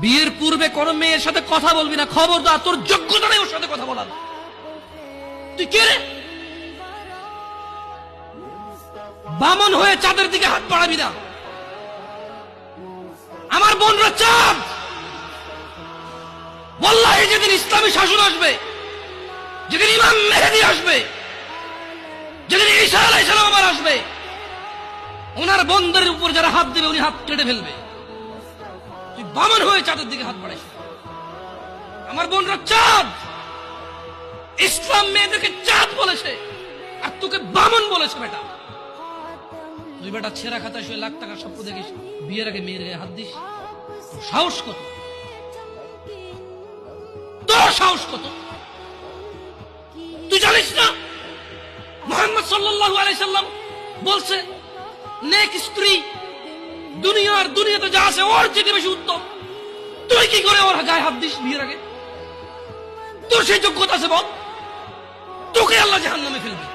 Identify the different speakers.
Speaker 1: বিয়ের পূর্বে কোন মেয়ের সাথে কথা বলবি না, খবরদার, তোর যোগ্যতা নেই ওর সাথে কথা বলার। তুই কে রে? বামন হয়ে চাঁদের দিকে হাত বাড়াবি না। আমার বোনরা চাঁদ। ওয়াল্লাহি যেদিন ইসলামী শাসন আসবে, যেদিন ইমাম মেহেদী আসবে, যেদিন ঈসা আলাইহিস সালাম আবার আসবে, ওনার বোনদের উপর যারা হাত দেবে উনি হাত কেটে ফেলবে। তুই বামন হয়ে চাঁদের দিকে হাত বাড়াইস। আমার বোনরা চাঁদ। ইসলাম মেয়েদেরকে চাঁদ বলেছে আর তোকে বামন বলেছে। বেটা তুই বেটা ছেঁড়া খাতা শুয়ে লাখ টাকার স্বপ্ন দেখিস, বিয়ের আগে মেয়ের গায়ে হাত দিস। তোর সাহস কত? তোর সাহস কত? তুই জানিস না মুহাম্মদ সাল্লাল্লাহু আলাইহি সাল্লাম বলছে নেক স্ত্রী দুনিয়াতে যা আছে ওর থেকে বেশি উত্তম। তুই কি করে ওর গায়ে হাত দিস বিয়ের আগে? তোর সেই যোগ্যতা আছে বল? তোকে আল্লাহ জাহান্নামে ফেলবে।